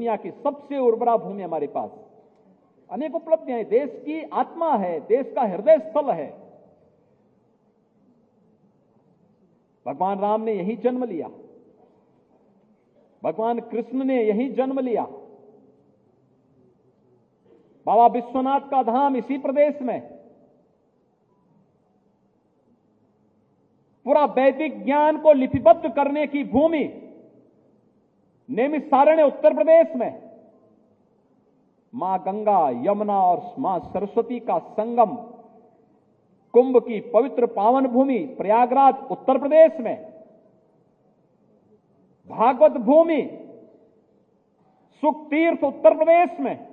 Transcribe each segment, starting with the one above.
दुनिया की सबसे उर्वरा भूमि हमारे पास, अनेक उपलब्धियां हैं, देश की आत्मा है, देश का हृदय स्थल है। भगवान राम ने यहीं जन्म लिया, भगवान कृष्ण ने यहीं जन्म लिया, बाबा विश्वनाथ का धाम इसी प्रदेश में, पूरा वैदिक ज्ञान को लिपिबद्ध करने की भूमि नैमिषारण्य उत्तर प्रदेश में, मां गंगा, यमुना और मां सरस्वती का संगम, कुंभ की पवित्र पावन भूमि प्रयागराज उत्तर प्रदेश में, भागवत भूमि सुख तीर्थ उत्तर प्रदेश में,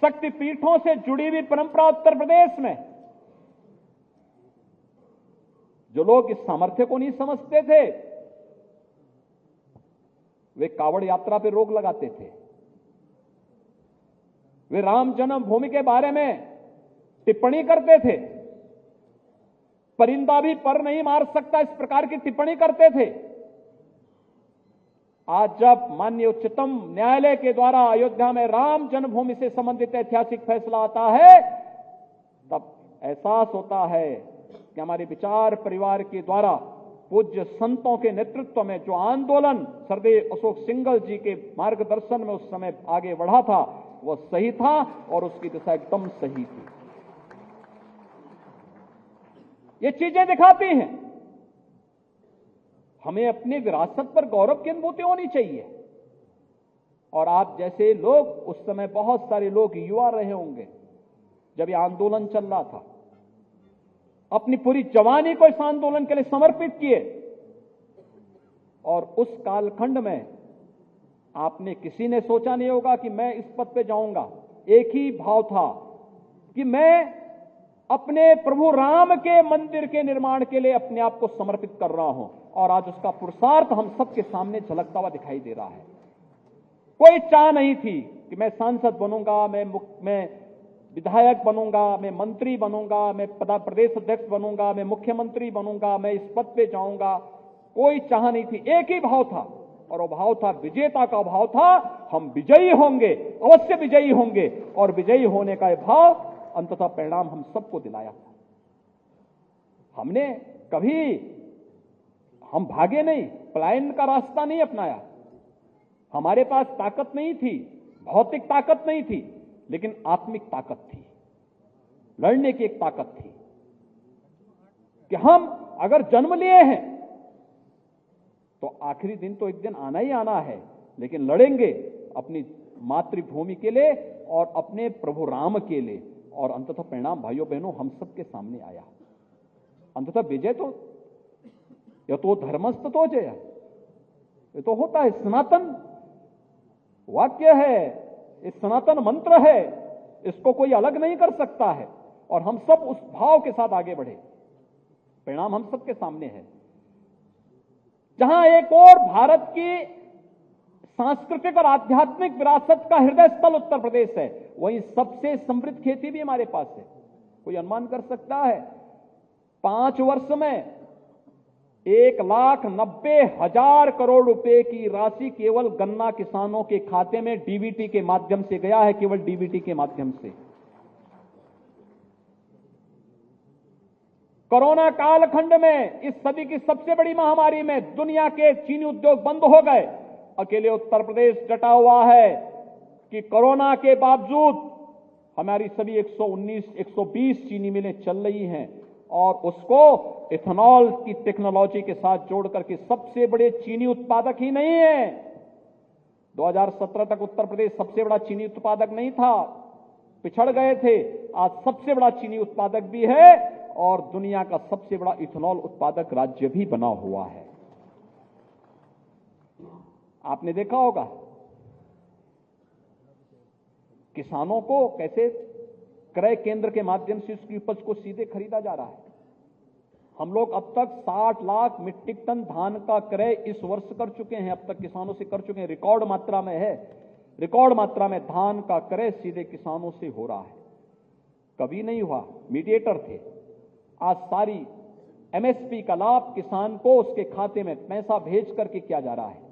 शक्ति पीठों से जुड़ी हुई परंपरा उत्तर प्रदेश में। जो लोग इस सामर्थ्य को नहीं समझते थे वे कावड़ यात्रा पर रोक लगाते थे, वे राम जन्मभूमि के बारे में टिप्पणी करते थे, परिंदा भी पर नहीं मार सकता इस प्रकार की टिप्पणी करते थे। आज जब माननीय उच्चतम न्यायालय के द्वारा अयोध्या में राम जन्मभूमि से संबंधित ऐतिहासिक फैसला आता है, तब एहसास होता है कि हमारे विचार परिवार के द्वारा पूज्य संतों के नेतृत्व में जो आंदोलन सरदेव अशोक सिंघल जी के मार्गदर्शन में उस समय आगे बढ़ा था वह सही था और उसकी दिशा एकदम सही थी। ये चीजें दिखाती हैं हमें अपनी विरासत पर गौरव की अनुभूति होनी चाहिए। और आप जैसे लोग, उस समय बहुत सारे लोग युवा रहे होंगे जब ये आंदोलन चल रहा था, अपनी पूरी जवानी को इस आंदोलन के लिए समर्पित किए, और उस कालखंड में आपने किसी ने सोचा नहीं होगा कि मैं इस पद पे जाऊंगा। एक ही भाव था कि मैं अपने प्रभु राम के मंदिर के निर्माण के लिए अपने आप को समर्पित कर रहा हूं, और आज उसका पुरुषार्थ हम सबके सामने झलकता हुआ दिखाई दे रहा है। कोई चाह नहीं थी कि मैं सांसद बनूंगा, मैं विधायक बनूंगा, मैं मंत्री बनूंगा, मैं प्रदेश अध्यक्ष बनूंगा, मैं मुख्यमंत्री बनूंगा, मैं इस पद पे जाऊंगा। कोई चाह नहीं थी, एक ही भाव था, और वो भाव था, विजेता का भाव था, हम विजयी होंगे, अवश्य विजयी होंगे। और विजयी होने का भाव अंततः परिणाम हम सबको दिलाया। हमने कभी, हम भागे नहीं, पलायन का रास्ता नहीं अपनाया। हमारे पास ताकत नहीं थी, भौतिक ताकत नहीं थी, लेकिन आत्मिक ताकत थी, लड़ने की एक ताकत थी कि हम अगर जन्म लिए हैं तो आखिरी दिन तो एक दिन आना ही आना है, लेकिन लड़ेंगे अपनी मातृभूमि के लिए और अपने प्रभु राम के लिए। और अंततः परिणाम भाइयों बहनों हम सबके सामने आया। अंततः विजय तो, यह तो धर्मस्थ तो जय, ये तो होता है, सनातन वाक्य है, ये सनातन मंत्र है, इसको कोई अलग नहीं कर सकता है। और हम सब उस भाव के साथ आगे बढ़े, परिणाम हम सबके सामने है। जहां एक और भारत की सांस्कृतिक और आध्यात्मिक विरासत का हृदय स्थल उत्तर प्रदेश है, वहीं सबसे समृद्ध खेती भी हमारे पास है। कोई अनुमान कर सकता है 5 वर्ष में 1,90,000 करोड़ रुपए की राशि केवल गन्ना किसानों के खाते में डीबीटी के माध्यम से गया है, केवल डीबीटी के माध्यम से। कोरोना कालखंड में, इस सदी की सबसे बड़ी महामारी में दुनिया के चीनी उद्योग बंद हो गए, अकेले उत्तर प्रदेश डटा हुआ है कि कोरोना के बावजूद हमारी सभी 119-120 चीनी मिलें चल रही हैं, और उसको इथेनॉल की टेक्नोलॉजी के साथ जोड़ करके सबसे बड़े चीनी उत्पादक ही नहीं है। 2017 तक उत्तर प्रदेश सबसे बड़ा चीनी उत्पादक नहीं था, पिछड़ गए थे। आज सबसे बड़ा चीनी उत्पादक भी है और दुनिया का सबसे बड़ा इथेनॉल उत्पादक राज्य भी बना हुआ है। आपने देखा होगा किसानों को कैसे क्रय केंद्र के माध्यम से उसकी उपज को सीधे खरीदा जा रहा है। हम लोग अब तक 60 लाख मीट्रिक टन धान का क्रय इस वर्ष कर चुके हैं, अब तक किसानों से कर चुके हैं, रिकॉर्ड मात्रा में है। रिकॉर्ड मात्रा में धान का क्रय सीधे किसानों से हो रहा है। कभी नहीं हुआ, मीडिएटर थे। आज सारी एमएसपी का लाभ किसान को उसके खाते में पैसा भेज करके किया जा रहा है।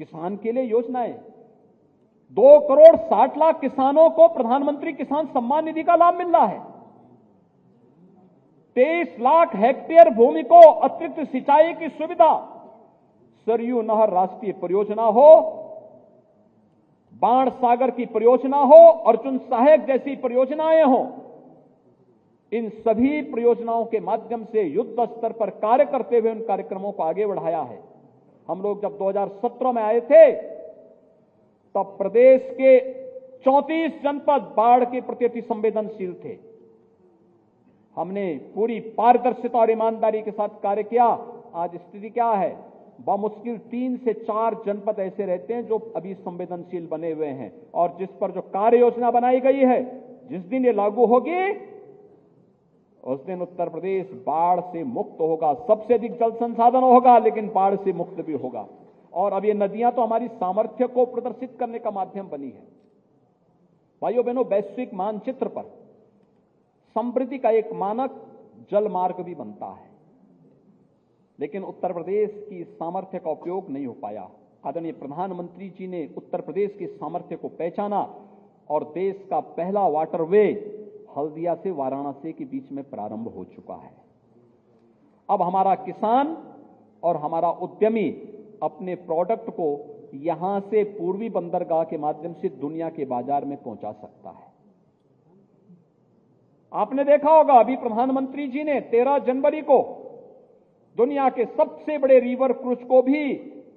किसान के लिए योजनाएं, 2,60,00,000 किसानों को प्रधानमंत्री किसान सम्मान निधि का लाभ मिल रहा है। 23 लाख हेक्टेयर भूमि को अतिरिक्त सिंचाई की सुविधा, सरयू नहर राष्ट्रीय परियोजना हो, बाण सागर की परियोजना हो, अर्जुन सहायक जैसी परियोजनाएं हो, इन सभी परियोजनाओं के माध्यम से युद्ध स्तर पर कार्य करते हुए उन कार्यक्रमों को आगे बढ़ाया है। हम लोग जब 2017 में आए थे तब प्रदेश के 34 जनपद बाढ़ के प्रति अति संवेदनशील थे। हमने पूरी पारदर्शिता और ईमानदारी के साथ कार्य किया। आज स्थिति क्या है? बमुश्किल 3 से 4 जनपद ऐसे रहते हैं जो अभी संवेदनशील बने हुए हैं, और जिस पर जो कार्य योजना बनाई गई है, जिस दिन ये लागू होगी उस दिन उत्तर प्रदेश बाढ़ से मुक्त होगा। सबसे अधिक जल संसाधन होगा, लेकिन बाढ़ से मुक्त भी होगा। और अब ये नदियां तो हमारी सामर्थ्य को प्रदर्शित करने का माध्यम बनी है। भाइयों बहनों, वैश्विक मानचित्र पर समृद्धि का एक मानक जल मार्ग भी बनता है, लेकिन उत्तर प्रदेश की सामर्थ्य का उपयोग नहीं हो पाया। आदरणीय प्रधानमंत्री जी ने उत्तर प्रदेश की सामर्थ्य को पहचाना और देश का पहला वाटरवे हल्दिया से वाराणसी के बीच में प्रारंभ हो चुका है। अब हमारा किसान और हमारा उद्यमी अपने प्रोडक्ट को यहां से पूर्वी बंदरगाह के माध्यम से दुनिया के बाजार में पहुंचा सकता है। आपने देखा होगा अभी प्रधानमंत्री जी ने 13 जनवरी को दुनिया के सबसे बड़े रिवर क्रूज को भी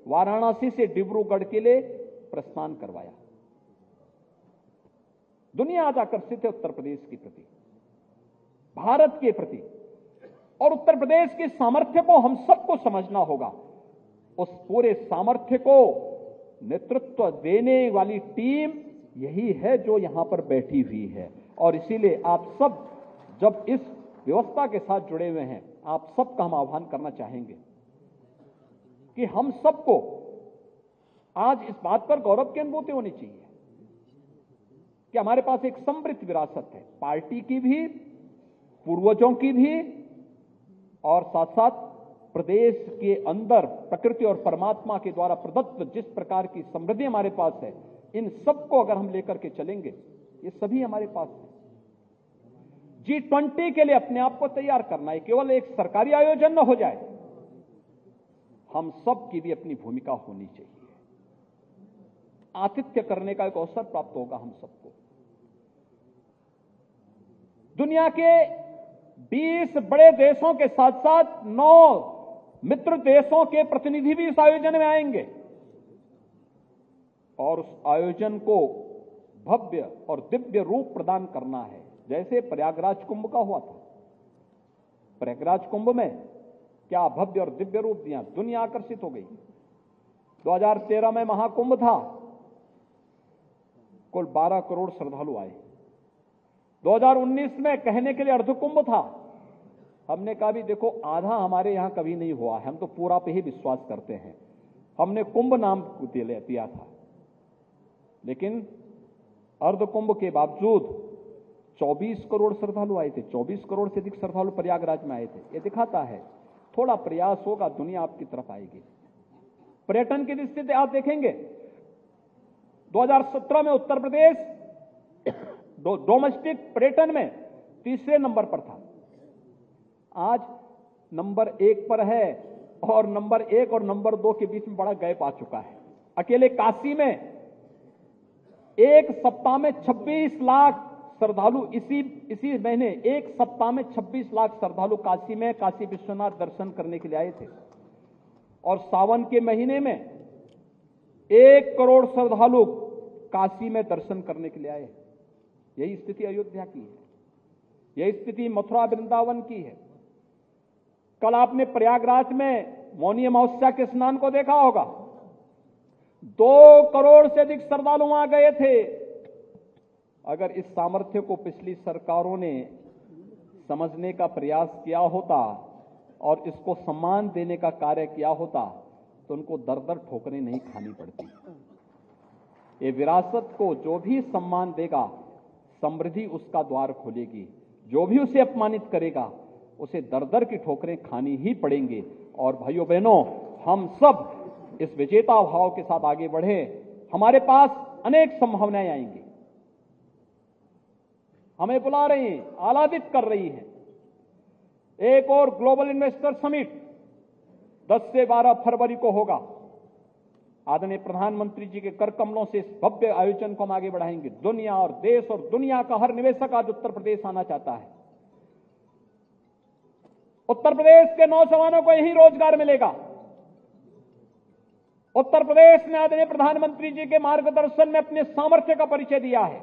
वाराणसी से डिब्रूगढ़ के लिए प्रस्थान करवाया। दुनिया आज आकर्षित है उत्तर प्रदेश के प्रति, भारत के प्रति, और उत्तर प्रदेश के सामर्थ्य को हम सबको समझना होगा। उस पूरे सामर्थ्य को नेतृत्व देने वाली टीम यही है जो यहां पर बैठी हुई है। और इसीलिए आप सब जब इस व्यवस्था के साथ जुड़े हुए हैं, आप सबका हम आह्वान करना चाहेंगे कि हम सबको आज इस बात पर गौरव की अनुभूति होनी चाहिए कि हमारे पास एक समृद्ध विरासत है, पार्टी की भी, पूर्वजों की भी, और साथ साथ प्रदेश के अंदर प्रकृति और परमात्मा के द्वारा प्रदत्त जिस प्रकार की समृद्धि हमारे पास है, इन सबको अगर हम लेकर के चलेंगे, ये सभी हमारे पास है। G20 के लिए अपने आप को तैयार करना है, केवल एक सरकारी आयोजन न हो जाए, हम सब की भी अपनी भूमिका होनी चाहिए। आतिथ्य करने का एक अवसर प्राप्त होगा हम सबको। दुनिया के 20 बड़े देशों के साथ साथ 9 मित्र देशों के प्रतिनिधि भी इस आयोजन में आएंगे, और उस आयोजन को भव्य और दिव्य रूप प्रदान करना है, जैसे प्रयागराज कुंभ का हुआ था। प्रयागराज कुंभ में क्या भव्य और दिव्य रूप दिया, दुनिया आकर्षित हो गई। 2013 में महाकुंभ था, कुल 12 करोड़ श्रद्धालु आए। 2019 में कहने के लिए अर्धकुंभ था, हमने कहा भी देखो आधा हमारे यहां कभी नहीं हुआ है, हम तो पूरा पे ही विश्वास करते हैं, हमने कुंभ नाम दिया था। लेकिन अर्धकुंभ के बावजूद 24 करोड़ श्रद्धालु आए थे। 24 करोड़ से अधिक श्रद्धालु प्रयागराज में आए थे। यह दिखाता है थोड़ा प्रयास होगा, दुनिया आपकी तरफ आएगी। पर्यटन की दृष्टि से आप देखेंगे 2017 में उत्तर प्रदेश डोमेस्टिक पर्यटन में तीसरे नंबर पर था, आज नंबर 1 पर है, और नंबर 1 और नंबर 2 के बीच में बड़ा गैप आ चुका है। अकेले काशी में एक सप्ताह में 26 लाख श्रद्धालु, इसी महीने एक सप्ताह में 26 लाख श्रद्धालु काशी में काशी विश्वनाथ दर्शन करने के लिए आए थे। और सावन के महीने में 1 करोड़ श्रद्धालु काशी में दर्शन करने के लिए आए। यही स्थिति अयोध्या की है, यही स्थिति मथुरा वृंदावन की है। कल आपने प्रयागराज में मौनी अमावस्या के स्नान को देखा होगा, 2 करोड़ से अधिक श्रद्धालु वहां गए थे। अगर इस सामर्थ्य को पिछली सरकारों ने समझने का प्रयास किया होता और इसको सम्मान देने का कार्य किया होता तो उनको दर-दर ठोकरें नहीं खानी पड़ती। ये विरासत को जो भी सम्मान देगा, समृद्धि उसका द्वार खोलेगी। जो भी उसे अपमानित करेगा, उसे दर-दर की ठोकरें खानी ही पड़ेंगे। और भाइयों बहनों, हम सब इस विजेता भाव के साथ आगे बढ़े, हमारे पास अनेक संभावनाएं आएंगी। हमें बुला रही हैं, आह्लादित कर रही हैं। एक और ग्लोबल इन्वेस्टर समिट 10 से 12 फरवरी को होगा। आदरणीय प्रधानमंत्री जी के कर कमलों से इस भव्य आयोजन को हम आगे बढ़ाएंगे। दुनिया और देश और दुनिया का हर निवेशक आज उत्तर प्रदेश आना चाहता है। उत्तर प्रदेश के नौजवानों को यही रोजगार मिलेगा। उत्तर प्रदेश ने आदरणीय प्रधानमंत्री जी के मार्गदर्शन में अपने सामर्थ्य का परिचय दिया है।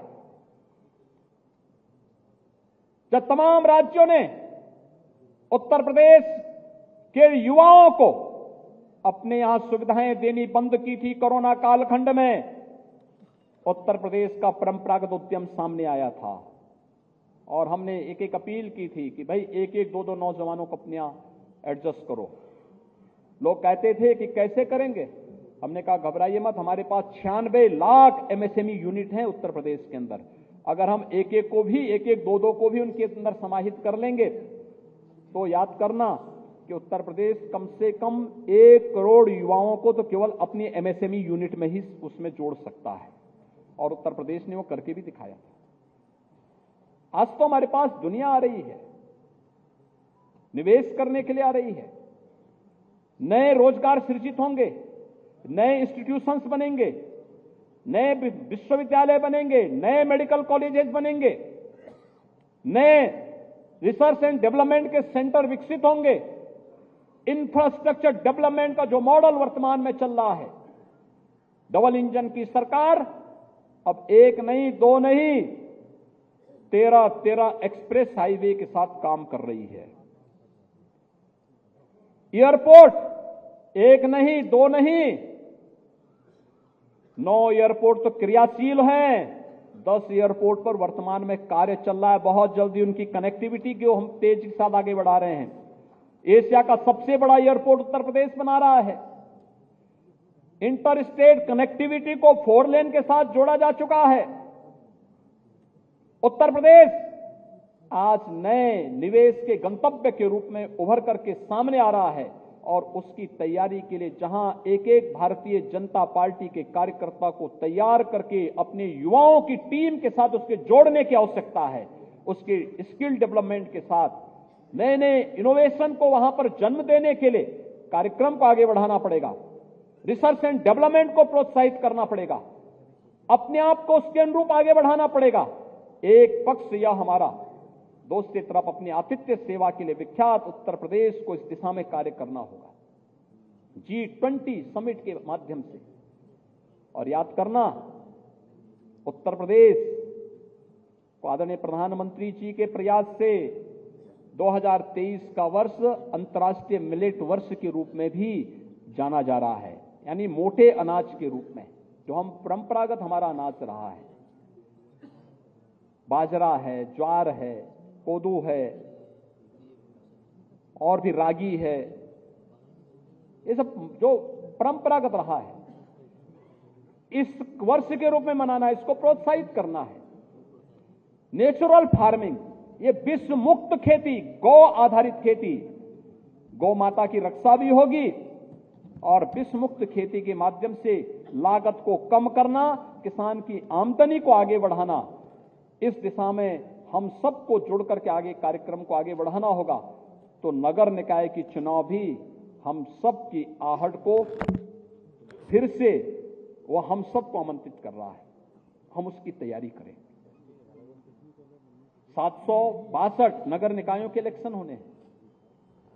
जब तमाम राज्यों ने उत्तर प्रदेश के युवाओं को अपने यहां सुविधाएं देनी बंद की थी कोरोना कालखंड में, उत्तर प्रदेश का परंपरागत उद्यम सामने आया था और हमने एक एक अपील की थी कि भाई एक एक दो दो नौजवानों को अपने यहां एडजस्ट करो। लोग कहते थे कि कैसे करेंगे। हमने कहा घबराइए मत, हमारे पास 96 लाख एमएसएमई यूनिट हैं उत्तर प्रदेश के अंदर। अगर हम एक एक को भी, एक एक दो दो को भी उनके अंदर समाहित कर लेंगे तो याद करना कि उत्तर प्रदेश कम से कम 1 करोड़ युवाओं को तो केवल अपनी एमएसएमई यूनिट में ही उसमें जोड़ सकता है, और उत्तर प्रदेश ने वो करके भी दिखाया था। आज तो हमारे पास दुनिया आ रही है, निवेश करने के लिए आ रही है, नए रोजगार सृजित होंगे, नए इंस्टीट्यूशंस बनेंगे, नए विश्वविद्यालय बनेंगे, नए मेडिकल कॉलेजेस बनेंगे, नए रिसर्च एंड डेवलपमेंट के सेंटर विकसित होंगे। इंफ्रास्ट्रक्चर डेवलपमेंट का जो मॉडल वर्तमान में चल रहा है, डबल इंजन की सरकार अब एक नहीं, दो नहीं, 13 एक्सप्रेस हाईवे के साथ काम कर रही है। एयरपोर्ट एक नहीं, दो नहीं, 9 एयरपोर्ट तो क्रियाशील हैं। 10 एयरपोर्ट पर वर्तमान में कार्य चल रहा है। बहुत जल्दी उनकी कनेक्टिविटी को हम तेजी के साथ आगे बढ़ा रहे हैं। एशिया का सबसे बड़ा एयरपोर्ट उत्तर प्रदेश बना रहा है। इंटर स्टेट कनेक्टिविटी को 4 लेन के साथ जोड़ा जा चुका है। उत्तर प्रदेश आज नए निवेश के गंतव्य के रूप में उभर करके सामने आ रहा है, और उसकी तैयारी के लिए जहां एक एक भारतीय जनता पार्टी के कार्यकर्ता को तैयार करके अपने युवाओं की टीम के साथ उसके जोड़ने की आवश्यकता है, उसके स्किल डेवलपमेंट के साथ नए नए इनोवेशन को वहां पर जन्म देने के लिए कार्यक्रम को आगे बढ़ाना पड़ेगा। रिसर्च एंड डेवलपमेंट को प्रोत्साहित करना पड़ेगा, अपने आप को उसके अनुरूप आगे बढ़ाना पड़ेगा। एक पक्ष यह हमारा, दूसरी तरफ अपनी आतिथ्य सेवा के लिए विख्यात उत्तर प्रदेश को इस दिशा में कार्य करना होगा, G20 समिट के माध्यम से। और याद करना, उत्तर प्रदेश को आदरणीय प्रधानमंत्री जी के प्रयास से 2023 का वर्ष अंतर्राष्ट्रीय मिलेट वर्ष के रूप में भी जाना जा रहा है, यानी मोटे अनाज के रूप में, जो हम परंपरागत हमारा अनाज रहा है। बाजरा है, ज्वार है, कोदू है, और भी रागी है, ये सब जो परंपरागत रहा है, इस वर्ष के रूप में मनाना है, इसको प्रोत्साहित करना है। नेचुरल फार्मिंग, ये विश्व मुक्त खेती, गौ आधारित खेती, गौ माता की रक्षा भी होगी, और विश्व मुक्त खेती के माध्यम से लागत को कम करना, किसान की आमदनी को आगे बढ़ाना, इस दिशा में हम सबको जुड़ करके आगे कार्यक्रम को आगे बढ़ाना होगा। तो नगर निकाय की चुनाव भी हम सब की आहट को फिर से वो हम सबको आमंत्रित कर रहा है, हम उसकी तैयारी करें। 762 नगर निकायों के इलेक्शन होने हैं।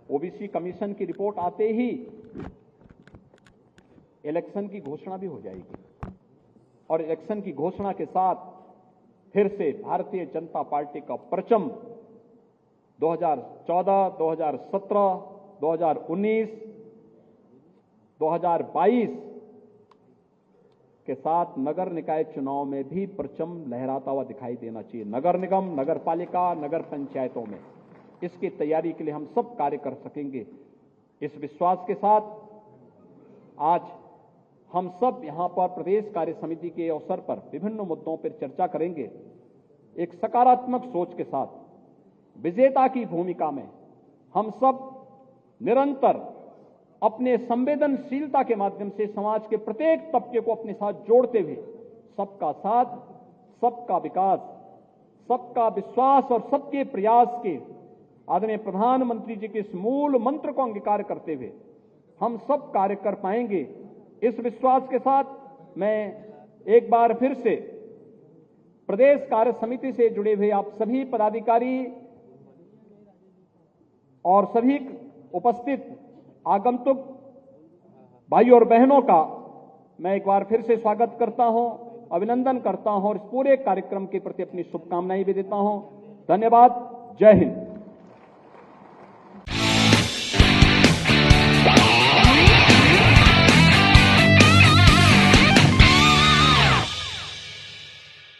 ओबीसी कमीशन की रिपोर्ट आते ही इलेक्शन की घोषणा भी हो जाएगी, और इलेक्शन की घोषणा के साथ फिर से भारतीय जनता पार्टी का परचम 2014, 2017, 2019, 2022 के साथ नगर निकाय चुनाव में भी परचम लहराता हुआ दिखाई देना चाहिए। नगर निगम, नगर पालिका, नगर पंचायतों में इसकी तैयारी के लिए हम सब कार्य कर सकेंगे। इस विश्वास के साथ आज हम सब यहां पर प्रदेश कार्य समिति के अवसर पर विभिन्न मुद्दों पर चर्चा करेंगे। एक सकारात्मक सोच के साथ, विजेता की भूमिका में हम सब निरंतर अपने संवेदनशीलता के माध्यम से समाज के प्रत्येक तबके को अपने साथ जोड़ते हुए सबका साथ, सबका विकास, सबका विश्वास और सबके प्रयास के आदरणीय प्रधानमंत्री जी के इस मूल मंत्र को अंगीकार करते हुए हम सब कार्य कर पाएंगे। इस विश्वास के साथ मैं एक बार फिर से प्रदेश कार्य समिति से जुड़े हुए आप सभी पदाधिकारी और सभी उपस्थित आगंतुक भाई और बहनों का मैं एक बार फिर से स्वागत करता हूं, अभिनंदन करता हूं और इस पूरे कार्यक्रम के प्रति अपनी शुभकामनाएं भी देता हूं। धन्यवाद। जय हिंद।